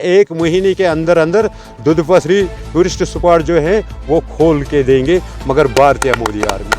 एक महीने के अंदर अंदर दुधपथरी टूरिस्ट स्पॉट जो है वो खोल के देंगे, मगर भारतीय मोदी आर्मी।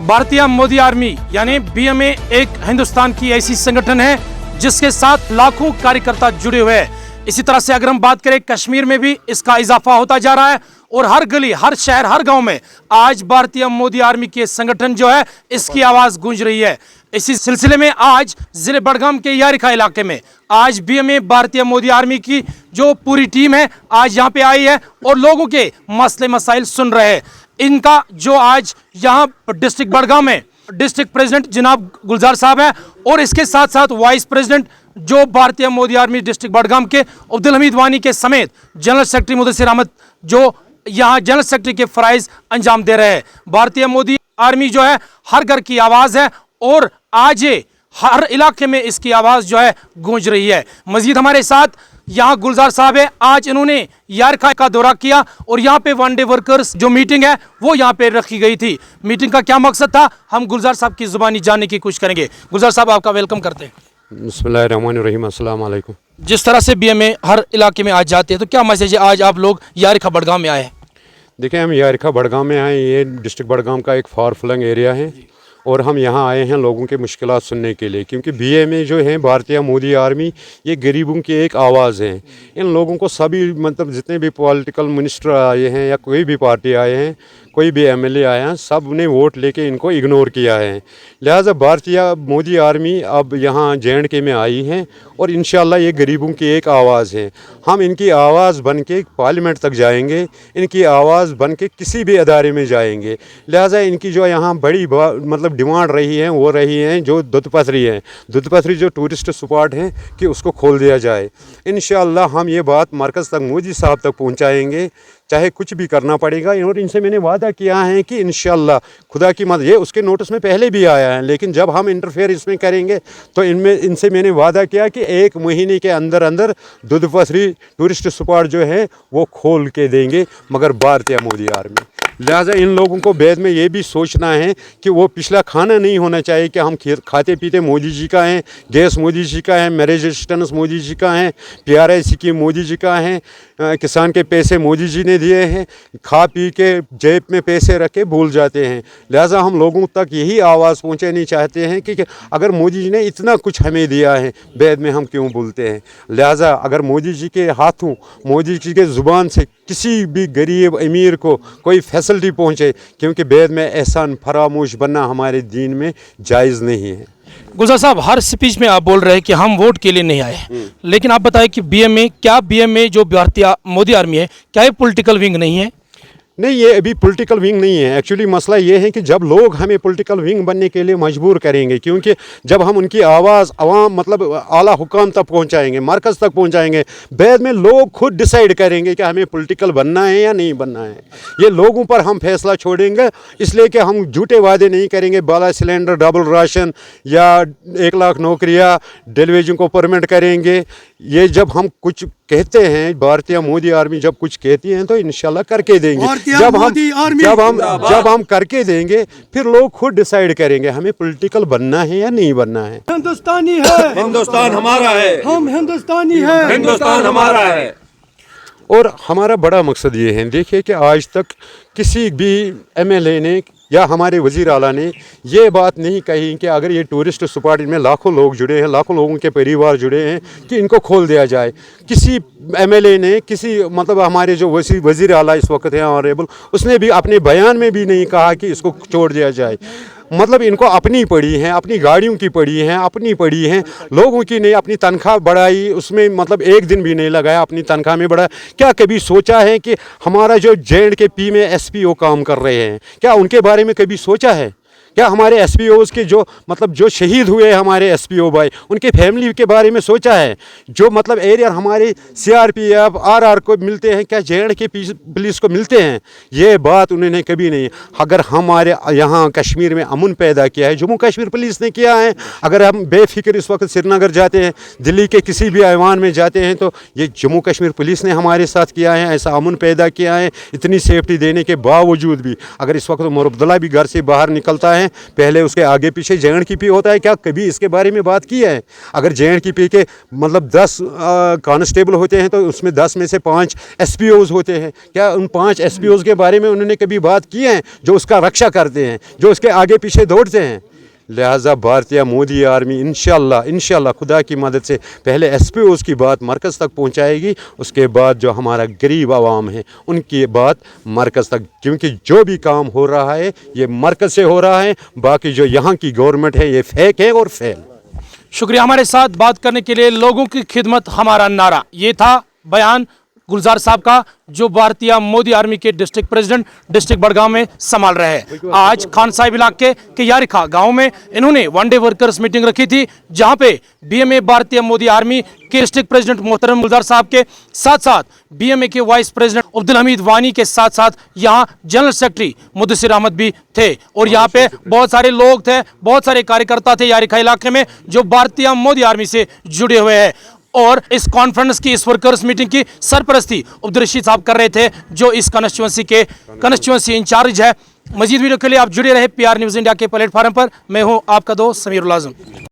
भारतीय मोदी आर्मी यानी बीएमए एक हिंदुस्तान की ऐसी संगठन है जिसके साथ लाखों कार्यकर्ता जुड़े हुए हैं। इसी तरह से अगर हम बात करें कश्मीर में भी इसका इजाफा होता जा रहा है और हर गली, हर शहर, हर गांव में आज भारतीय मोदी आर्मी के संगठन जो है इसकी आवाज गूंज रही है। इसी सिलसिले में आज जिले बड़गाम के यारिखा इलाके में आज बीएमए भारतीय मोदी आर्मी की जो पूरी टीम है आज यहाँ पे आई है और लोगों के मसले मसाइल सुन रहे हैं। इनका जो आज यहाँ डिस्ट्रिक्ट बड़गाम में डिस्ट्रिक्ट प्रेसिडेंट जनाब गुलजार साहब है और इसके साथ साथ वाइस प्रेसिडेंट जो भारतीय मोदी आर्मी डिस्ट्रिक्ट बड़गाम के अब्दुल हमीद वानी के समेत जनरल सेक्रेटरी मुदस्सिर अहमद जो यहाँ जनरल सेक्रेटरी के फराइज अंजाम दे रहे हैं। भारतीय मोदी आर्मी जो है हर घर की आवाज है और आज ये हर इलाके में इसकी आवाज जो है गूंज रही है। मजीद हमारे साथ यहाँ गुलजार साहब है। आज इन्होंने यारिखा का दौरा किया और यहाँ पे वन डे वर्कर्स जो मीटिंग है वो यहाँ पे रखी गई थी। मीटिंग का क्या मकसद था हम गुलजार साहब की जुबानी जानने की कोशिश करेंगे। गुलजार साहब आपका वेलकम करते हैं। बिस्मिल्लाहिर्रहमानिर्रहीम, अस्सलाम वालेकुम। जिस तरह से बीएमए हर इलाके में आज जाते हैं तो क्या मैसेज है आज आप लोग यारिखा बड़गाम में आए हैं? देखिए, हम यारिखा बड़गाम में आए। ये डिस्ट्रिक्ट बड़गाम का एक फार फ्लंग एरिया है और हम यहाँ आए हैं लोगों के मुश्किलात सुनने के लिए, क्योंकि बीएमए जो है भारतीय मोदी आर्मी ये गरीबों की एक आवाज़ है। इन लोगों को सभी मतलब जितने भी पॉलिटिकल मिनिस्टर आए हैं या कोई भी पार्टी आए हैं, कोई भी एमएलए आए हैं, सब ने वोट लेके इनको इग्नोर किया है। लिहाजा भारतीय मोदी आर्मी अब यहाँ JNK में आई है और इंशाल्लाह ये गरीबों की एक आवाज़ है। हम इनकी आवाज़ बन के पार्लियामेंट तक जाएंगे, इनकी आवाज़ बन के किसी भी अदारे में जाएंगे। लिहाजा इनकी जो यहाँ बड़ी मतलब डिमांड रही है वो रही है जो दुधपथरी है, दुधपथरी जो टूरिस्ट स्पॉट है कि उसको खोल दिया जाए। इंशाअल्लाह हम ये बात मरकज़ तक मोदी साहब तक पहुँचाएँगे, चाहे कुछ भी करना पड़ेगा। और इनसे मैंने वादा किया है कि इंशाअल्लाह खुदा की मदद, ये उसके नोटिस में पहले भी आया है, लेकिन जब हम इंटरफेयर इसमें करेंगे तो इनसे मैंने वादा किया कि एक महीने के अंदर अंदर दुधपथरी टूरिस्ट स्पॉट जो है वो खोल के देंगे, मगर भारतीय मोदी आर्मी। लिहाजा इन लोगों को बाद में ये भी सोचना है कि वो पिछला खाना नहीं होना चाहिए कि हम खाते पीते मोदी जी का है, गैस मोदी जी का है, मैरिज असिस्टेंस मोदी जी का है, PRI स्कीम मोदी जी का है, किसान के पैसे मोदी जी ने दिए हैं, खा पी के जेब में पैसे रख के भूल जाते हैं। लिहाजा हम लोगों तक यही आवाज़ पहुँचानी चाहते हैं कि अगर मोदी जी ने इतना कुछ हमें दिया है बाद में हम क्यों भूलते हैं। लिहाजा अगर मोदी जी के हाथों, मोदी जी के ज़ुबान से किसी भी गरीब अमीर को कोई फैसिलिटी पहुँचे, क्योंकि बाद में एहसान फरामोश बनना हमारे दीन में जायज़ नहीं है। गुलजार साहब, हर स्पीच में आप बोल रहे हैं कि हम वोट के लिए नहीं आए, लेकिन आप बताएं कि बीएमए जो भारतीय मोदी आर्मी है क्या ये पॉलिटिकल विंग नहीं है? नहीं, ये अभी पॉलिटिकल विंग नहीं है। एक्चुअली मसला ये है कि जब लोग हमें पॉलिटिकल विंग बनने के लिए मजबूर करेंगे, क्योंकि जब हम उनकी आवाज़ अवाम मतलब आला हुकाम तक पहुंचाएंगे, मरकज़ तक पहुंचाएंगे, बाद में लोग खुद डिसाइड करेंगे कि हमें पॉलिटिकल बनना है या नहीं बनना है। ये लोगों पर हम फैसला छोड़ेंगे, इसलिए कि हम झूठे वादे नहीं करेंगे, बाला सिलेंडर, डबल राशन या 1 लाख नौकरियाँ, डेलीवेजन को परमिट करेंगे। ये जब हम कुछ कहते हैं, भारतीय मोदी आर्मी जब कुछ कहती हैं तो इंशाल्लाह करके देंगे। जब हम करके देंगे फिर लोग खुद डिसाइड करेंगे हमें पॉलिटिकल बनना है या नहीं बनना है। हिंदुस्तानी है, हिंदुस्तान हमारा है, हम हिंदुस्तानी है, हिंदुस्तान हमारा है। और हमारा बड़ा मकसद ये है, देखिए कि आज तक किसी भी MLA ने या हमारे वज़ीर आला ने ये बात नहीं कही कि अगर ये टूरिस्ट स्पॉट में लाखों लोग जुड़े हैं, लाखों लोगों के परिवार जुड़े हैं कि इनको खोल दिया जाए। किसी MLA ने, किसी मतलब हमारे जो वज़ीर आला इस वक्त है ऑनरेबल, उसने भी अपने बयान में भी नहीं कहा कि इसको छोड़ दिया जाए। मतलब इनको अपनी पड़ी हैं, अपनी गाड़ियों की पड़ी हैं, अपनी पड़ी हैं, लोगों की नहीं। अपनी तनख्वाह बढ़ाई, उसमें मतलब एक दिन भी नहीं लगाया, अपनी तनख्वाह में बढ़ाया। क्या कभी सोचा है कि हमारा जो JNK में SPO काम कर रहे हैं, क्या उनके बारे में कभी सोचा है? क्या हमारे SPOs के जो मतलब जो शहीद हुए हमारे SPO भाई, उनके फैमिली के बारे में सोचा है? जो मतलब एरिया हमारे CRPF RR को मिलते हैं, क्या JNK पुलिस को मिलते हैं? ये बात उन्होंने कभी नहीं। अगर हमारे यहाँ कश्मीर में अमन पैदा किया है, जम्मू कश्मीर पुलिस ने किया है। अगर हम बेफिक्र इस वक्त श्रीनगर जाते हैं, दिल्ली के किसी भी ऐवान में जाते हैं, तो ये जम्मू कश्मीर पुलिस ने हमारे साथ किया है, ऐसा अमन पैदा किया है। इतनी सेफ्टी देने के बावजूद भी अगर इस वक्त उमर अब्दुल्ला भी घर से बाहर निकलता है हैं, पहले उसके आगे पीछे JNDP होता है क्या? कभी इसके बारे में बात की है? अगर JNDP के मतलब 10 कांस्टेबल होते हैं तो उसमें 10 में से 5 SPOs होते हैं, क्या उन 5 SPOs के बारे में उन्होंने कभी बात की है जो उसका रक्षा करते हैं, जो उसके आगे पीछे दौड़ते हैं? लिहाजा भारतीय मोदी आर्मी इंशाल्लाह खुदा की मदद से पहले SPOs की बात मरकज़ तक पहुंचाएगी, उसके बाद जो हमारा गरीब आवाम है उनकी बात मरकज़ तक, क्योंकि जो भी काम हो रहा है ये मरकज़ से हो रहा है, बाकी जो यहाँ की गवर्नमेंट है ये फेक है और फेल। शुक्रिया हमारे साथ बात करने के लिए। लोगों की खिदमत हमारा नारा, ये था बयान गुलजार साहब का, जो भारतीय मोदी आर्मी के डिस्ट्रिक्ट प्रेसिडेंट डिस्ट्रिक्ट बड़गांव में संभाल रहे हैं। आज खान साहिब इलाके के यारिखा गांव में इन्होंने वनडे वर्कर्स मीटिंग रखी थी, जहां पे BMA भारतीय मोदी आर्मी के डिस्ट्रिक्ट प्रेसिडेंट मोहतरम गुलजार साहब के साथ साथ BMA के वाइस प्रेसिडेंट अब्दुल हमीद वानी के साथ साथ यहाँ जनरल सेक्रेटरी मुदस्सिर अहमद भी थे, और यहाँ पे बहुत सारे लोग थे, बहुत सारे कार्यकर्ता थे यारिखा इलाके में जो भारतीय मोदी आर्मी से जुड़े हुए हैं। और इस कॉन्फ्रेंस की, इस वर्कर्स मीटिंग की सरपरस्ती अब्दुल रशीद साहब कर रहे थे, जो इस कॉन्स्टिट्यूंसी इंचार्ज है। मजीद वीडियो के लिए आप जुड़े रहे PR न्यूज़ इंडिया के प्लेटफॉर्म पर। मैं हूं आपका दोस्त समीर उल आज़म।